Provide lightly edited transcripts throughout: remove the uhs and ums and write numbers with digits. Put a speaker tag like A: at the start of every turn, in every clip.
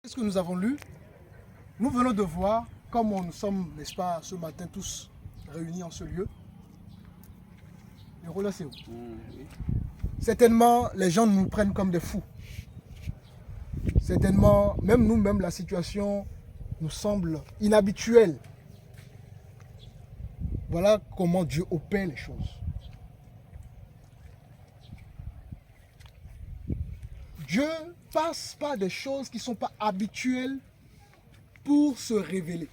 A: Qu'est-ce que nous avons lu? Nous venons de voir comment nous sommes, n'est-ce pas, ce matin tous réunis en ce lieu. Le rôle, c'est où? Certainement, les gens nous prennent comme des fous. Certainement, même nous-mêmes, la situation nous semble inhabituelle. Voilà comment Dieu opère les choses. Dieu passe par des choses qui ne sont pas habituelles pour se révéler.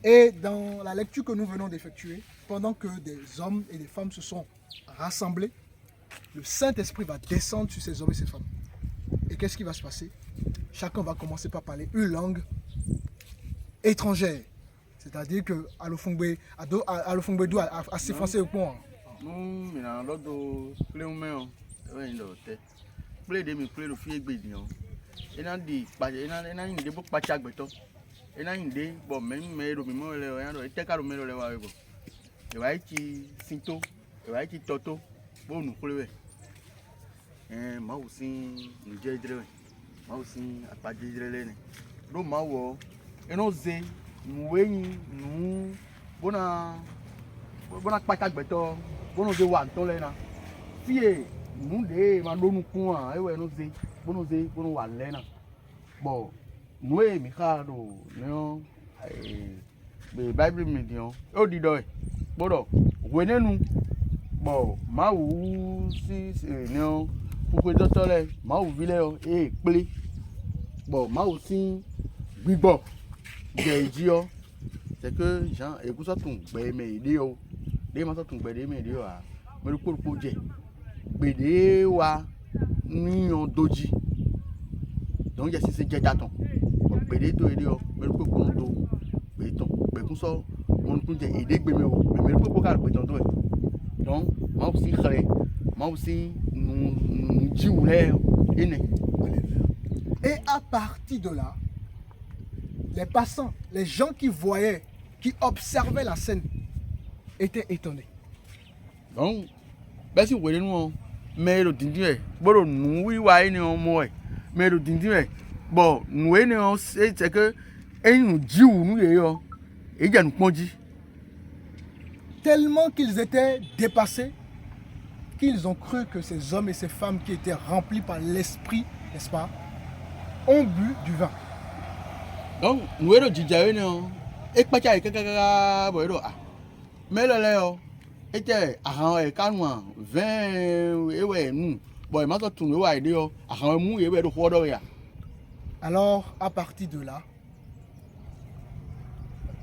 A: Et dans la lecture que nous venons d'effectuer, pendant que des hommes et des femmes se sont rassemblés, le Saint-Esprit va descendre sur ces hommes et ces femmes. Et qu'est-ce qui va se passer? Chacun va commencer par parler une langue étrangère. C'est-à-dire que Alofongbe do assez français au point.
B: Non, mais dans l'autre, les humains, les demi plus le fier bédion. Et n'a dit pas, et n'a une des boucs pas chaque béton. Et n'a une des bon, même mais le mimo le rien, et t'es qu'à le mettre le wabo. Et va être sinto, et va être toto, bon nous couler. Et moi aussi, nous j'ai dré, moi aussi, à pas dire les. Donc moi, et nous zé, nous nous, bona pas chaque béton, bon nous de wanton là. Fier. Nous de mandons nous et ouais nous zé bon walena bon nous Mikado non le Bible me dit on dit donc bon venez nous bon ma ou si non pour que docteur là ma ou vile et plé bon ma aussi bibo de c'est que Jean écoute ça ton mais dio des ma ça ton mais dio ah mais le pour Bédé wa ni on doji donc il y a c'est jaton bédé to aider mais le ko do béton béton so mon ko j'ai aidé mais le ko ka béton do donc moi aussi xalé moi aussi nous jiwlé ene.
A: Et à partir de là, les passants, les gens qui voyaient, qui observaient la scène étaient étonnés.
B: Donc ben si vous voyez nous mais le dindin bon nous oui wa ni on moi mais le dindin bon nous ni c'est que et nous jiw nous yo et ja nous ponji
A: Tellement qu'ils étaient dépassés qu'ils ont cru que ces hommes et ces femmes qui étaient remplis par l'esprit, n'est-ce pas, ont bu du vin.
B: Donc nous le djidja ni et pa cha kaka bo ah mais le était à canouan 20 et ouais nous bon ma to tun wa ide yo ahan mu ye be do hodo ya.
A: Alors à partir de là,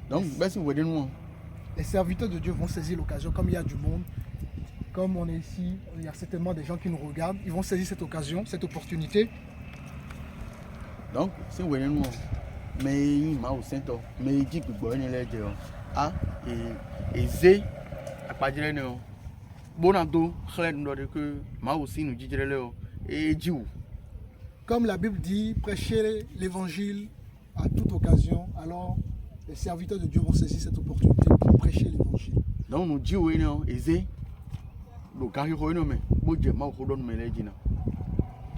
B: donc ben si vous voyez nous
A: les serviteurs de Dieu vont saisir l'occasion, comme il y a du monde, comme on est ici, il y a certainement des gens qui nous regardent, ils vont saisir cette occasion, cette opportunité.
B: Donc si vous voyez nous mais ma au saint mais dit que bon ni le ah et zé à pas dire non bonando xlen do que ma aussi nous dit et jiw.
A: Comme la Bible dit, prêcher l'évangile à toute occasion, alors les serviteurs de Dieu vont saisir cette opportunité pour prêcher l'évangile.
B: Donc nous jiw non ezé le gars qui non mais bo je ma ko don me le dina.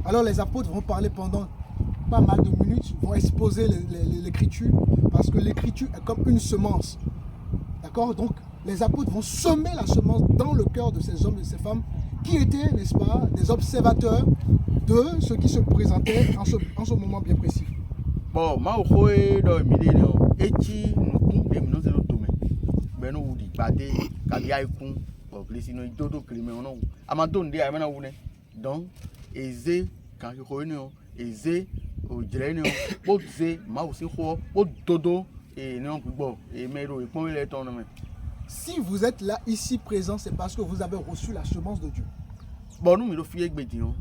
A: Alors les apôtres vont parler pendant pas mal de minutes, vont exposer l'écriture, parce que l'écriture est comme une semence. D'accord? Donc les apôtres vont semer la semence dans le cœur de ces hommes et de ces femmes qui étaient, n'est-ce pas, des observateurs de ce qui se présentait en ce moment bien précis.
B: Bon, ma okoe do midi no echi nukun de mi no se lo tome be no wudi pade kabi aikun o plesi no idodo klime ono amado nde ai mana wune donc eze kan ko ni o eze o jere ni o o ze ma o si ho o dodo e ni on gbigbo e mero e pon ile ton no me.
A: Si vous êtes là, ici présent, c'est parce que vous avez reçu la semence de Dieu.
B: Bon, nous, nous fier gbedi no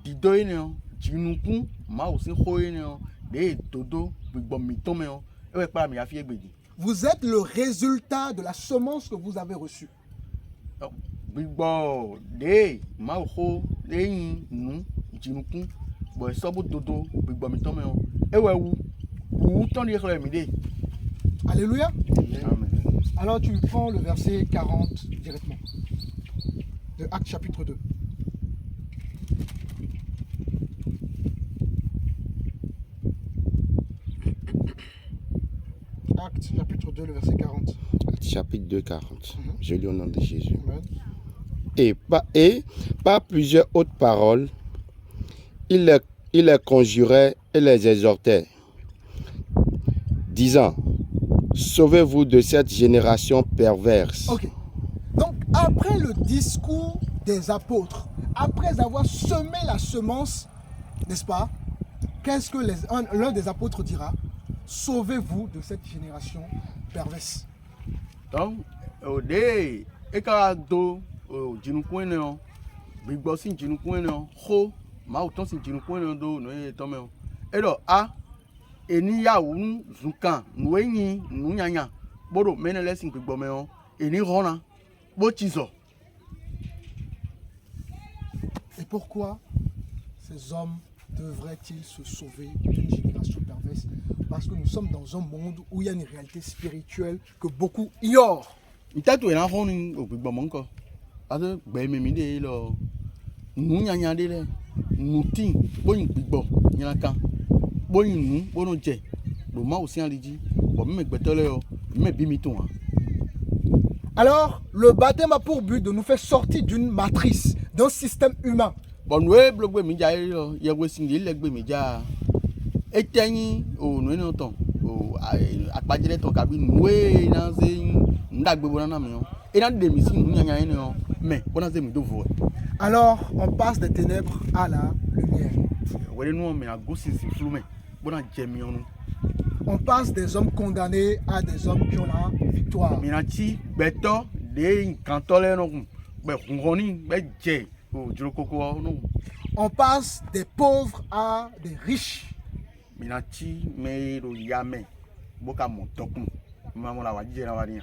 B: dido ni o jinukun ma o si ho ni o de dodo gbigbo mi ton me o e we pa mi a fier gbedi.
A: Vous êtes le résultat de la semence que vous avez reçue.
B: Gbigbo de ma ho leyin nu jinukun bo so bo dodo gbigbo mi ton me o e we wu ton ni re mi de.
A: Alléluia.
B: Amen.
A: Alors tu prends le verset 40 directement de Actes chapitre 2. Actes chapitre 2, le verset 40.
C: Chapitre 2, 40. Je lis au nom de Jésus.
A: Amen.
C: Et par plusieurs autres paroles, il les conjurait et les exhortait, disant, sauvez-vous de cette génération perverse.
A: Ok. Donc, après le discours des apôtres, après avoir semé la semence, n'est-ce pas, qu'est-ce que l'un des apôtres dira? Sauvez-vous de cette génération perverse.
B: Donc, au dé, et quand do, au djinoukouen, big boss in djinoukouen, ho, ma autant sin djinoukouen do, no e tomé. Et là, a, et ni ya ou zunkan, nou ni, nou nyanya, bodo, menele sin big bomé, et ni rona, botizo.
A: Et pourquoi ces hommes devraient-ils se sauver d'une génération perverse? Parce que nous sommes dans un monde où il y a une réalité spirituelle que beaucoup ignorent.
B: Itato ena honi o big bomé encore. Ado, ben me mide lo, nou nyanya de le, nou tin, bon big bom, nyaka, bon nou, bon je, le ma aussi en lidi, bon me betole yo, me bimiton.
A: Alors, le baptême a pour but de nous faire sortir d'une matrice, d'un système humain.
B: Bon, nous avons bloqué mes gars, il y a aussi des legs mes gars. Et tenir au nous non temps, à pas dire ton cabine, nous dans une dag bonana mais et dans des missions nous n'y a rien mais on a des midos.
A: Alors, on passe des ténèbres à la lumière.
B: Ouais nous mais à gauche c'est flou mais bon a jemi on.
A: On passe des hommes condamnés à des hommes qui ont la victoire.
B: Minati beto de cantole non, ben roni ben je au joko non.
A: On passe des pauvres à des riches.
B: Minati mais ro yame boka montokum. Maman la wadi la wadi.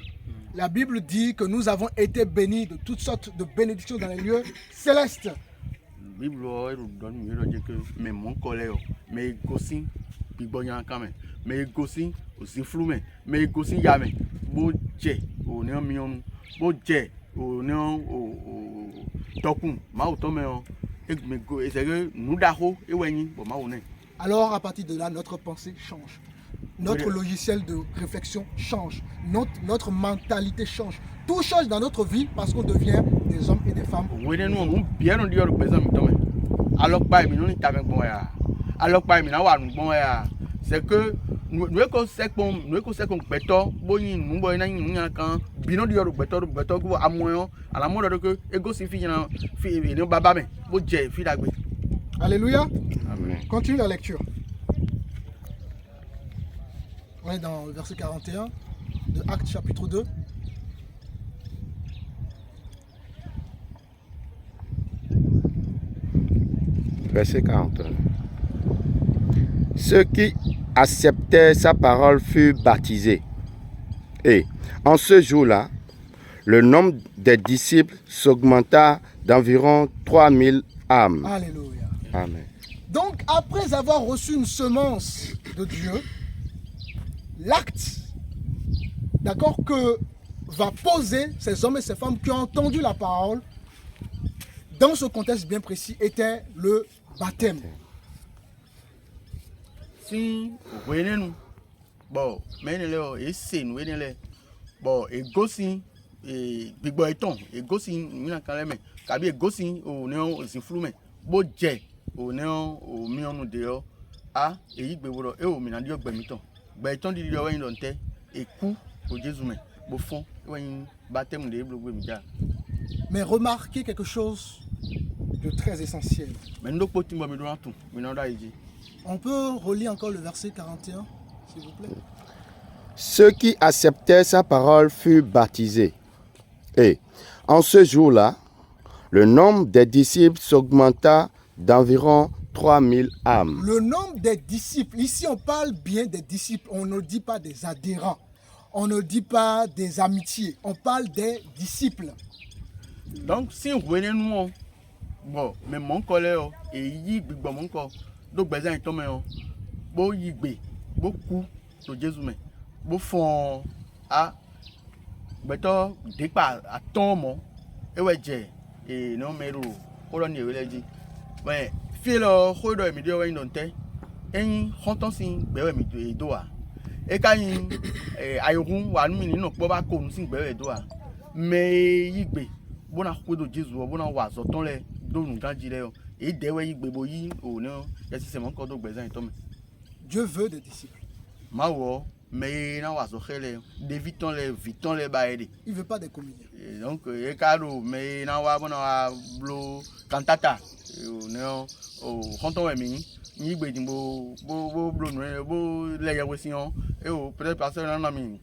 A: La Bible dit que nous avons été bénis de toutes sortes de bénédictions dans les lieux célestes.
B: La Bible donne mieux dire que mais mon collègue mais gosin bigboyan quand même mais gosin aussi flou mais gosin yame bo je o ne mion bo je o ne o tokun ma o to me on et me go et c'est que nous daho et weni bon ma one.
A: Alors à partir de là notre pensée change. Notre logiciel de réflexion change, notre mentalité change. Tout change dans notre vie parce qu'on devient des hommes et des femmes.
B: Oui, nous bien on dit au besoin de alors pas mais nous n'y t'avons bon ya. Alors pas mais na wa bon ya. C'est que nous ko c'est qu'on beto boni nous boy na nous kan bino di au beto ko amoyo à la mode que ego si fi na fi ni baba me bo je fi dagbe.
A: Alléluia.
C: Amen.
A: Continue la lecture. On est dans le verset 41 de Actes chapitre 2.
C: Verset 41. Ceux qui acceptaient sa parole furent baptisés. Et en ce jour-là, le nombre des disciples s'augmenta d'environ 3000 âmes.
A: Alléluia.
C: Amen.
A: Donc après avoir reçu une semence de Dieu, l'acte, d'accord, que va poser ces hommes et ces femmes qui ont entendu la parole, dans ce contexte bien précis, était le baptême.
B: Si vous nous bon mais le et c'est nous le bon et gosi et big boy ton et gosi ni na kan le kabi gosi o ne o si flou me bo je o ne o mi onu de o a e yi gbeworo e o mi na di ogbe mi ton gbe ton di o wen don te e ku o Jésus me bo fon wen baptême de blogbe mi ja.
A: Mais remarquez quelque chose de très essentiel.
B: Mais ndo poti mo mi do tout mi na da yi.
A: On peut relire encore le verset 41, s'il vous plaît.
C: Ceux qui acceptaient sa parole furent baptisés. Et en ce jour-là, le nombre des disciples s'augmenta d'environ 3000 âmes.
A: Le nombre des disciples, ici on parle bien des disciples, on ne dit pas des adhérents, on ne dit pas des amitiés, on parle des disciples.
B: Donc si vous venez nous bon mais mon collègue et yi gbigbo mon ko do gbezan to me o bo yigbe bo ku to Jésus me bo fon a beto depa aton mo e we je e no meru o lo ni e leji we fi lo ho do mi do we don te eyin honton sin gbe we mi do a e ka yin ayokun wa nu mi nínú po ba ko nu sin gbe re do a me yigbe bona kwedo Jesu bona wa zo ton le do nu ganji le o e de we yigbe bo yi o ne ya si se mo ko do gbe zan to me.
A: Dieu veut des disciples.
B: Ma wo me na wa zo khele de viton le ba ede.
A: Il veut pas des communiants.
B: Donc e ka do me na wa bona wa blo cantata o ne o konton we mi ni gbe din bo blo nu bo le ye we si on e o peut-être parce que na mi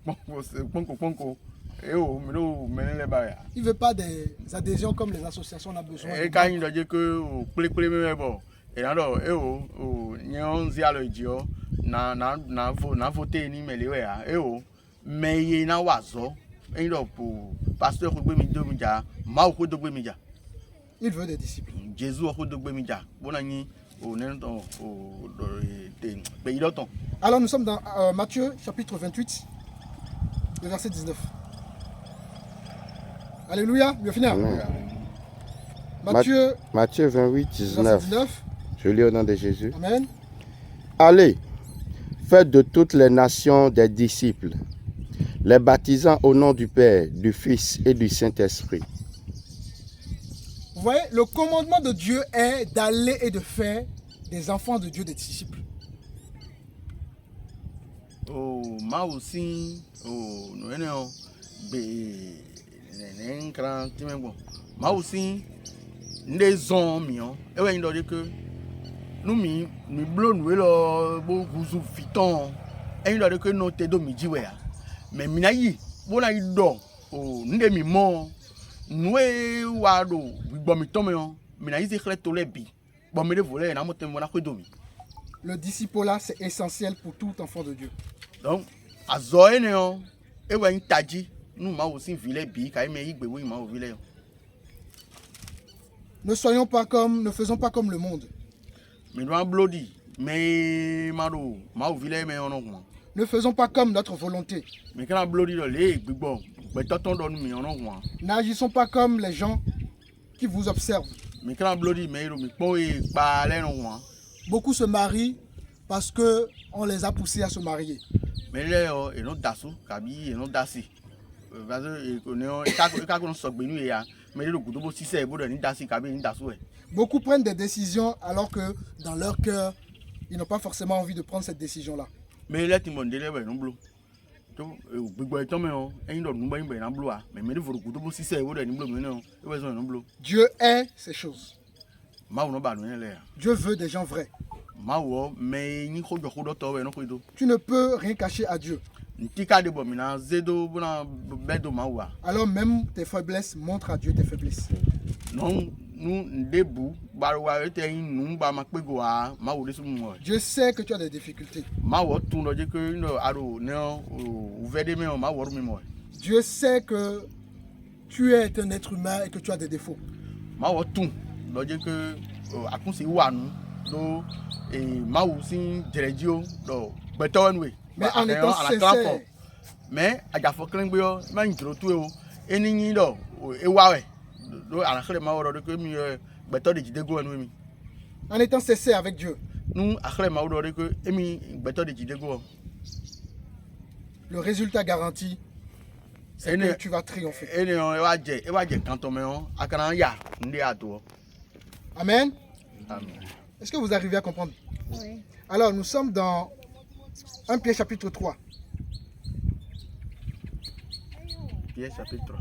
B: ponko e o mi do me le ba ya.
A: Il veut pas des adhésions comme les associations, on a besoin.
B: E ka yin do je que o pele me bo e na do e o nyon zi alo ji o na voter ni me le we ya e o me ye na wa zo e do po pasteur ko gbe mi do mi ja ma o ko do gbe mi ja.
A: Il veut des disciples.
B: Jésus o ko do gbe mi ja bona yin o ne ton o te pe yi do ton.
A: Alors nous sommes dans Matthieu chapitre 28, le verset 19. Alléluia, mieux finir. Matthieu,
C: Matthieu 28,
A: verset
C: 19.
A: 19.
C: Je lis au nom de Jésus.
A: Amen.
C: Allez, faites de toutes les nations des disciples, les baptisant au nom du Père, du Fils et du Saint-Esprit.
A: Vous voyez, le commandement de Dieu est d'aller et de faire des enfants de Dieu des disciples.
B: O ma o sin o no ene o be ne nkran ti me gbon ma o sin nde zon mi o e we yin do de ke nu mi blo nu lo bo guzu fiton e yin do de ke no te do mi ji we ya me mi na yi bo na yi do o nde mi mo nu e wa do gbo mi ton me o mi na yi se khle to le bi bo mi de vole na mo te mo na ko do mi.
A: Le discipulat, c'est essentiel pour tout enfant de Dieu.
B: Donc, à Zoé, on et ouais, une tadji, nous m'a aussi vilé bi, car il m'a dit que oui, m'a vilé.
A: Ne faisons pas comme le monde.
B: Mais nous bloody, mais m'a vilé, mais on a.
A: Ne faisons pas comme notre volonté.
B: Mais quand on bloody dans les bon, mais t'attends dans nous, mais on a.
A: N'agissons pas comme les gens qui vous observent.
B: Mais quand on bloody, mais il faut pas aller non.
A: Beaucoup se marient parce qu'on les a poussés à se marier.
B: Mais là, il y a un dasso, kabi, il y a un dassi. Parce que mais le coup de beau si c'est beau de ni dassi, kabi, ni dasso.
A: Beaucoup prennent des décisions alors que dans leur cœur, ils n'ont pas forcément envie de prendre cette décision-là.
B: Mais là, tu m'as dit, non bleu.
A: Dieu est ces choses. Dieu veut des gens vrais. Tu ne peux rien cacher à Dieu. Alors même tes faiblesses montrent à Dieu tes faiblesses. Dieu sait que tu as des difficultés. Dieu sait que tu es un être humain et que tu as des défauts. Mais en étant sincère, en étant sincère avec Dieu, le résultat garanti, c'est que tu vas triompher. Amen. Est-ce que vous arrivez à comprendre?
D: Oui.
A: Alors, nous sommes dans 1 Pierre chapitre 3.
B: Pierre chapitre 3.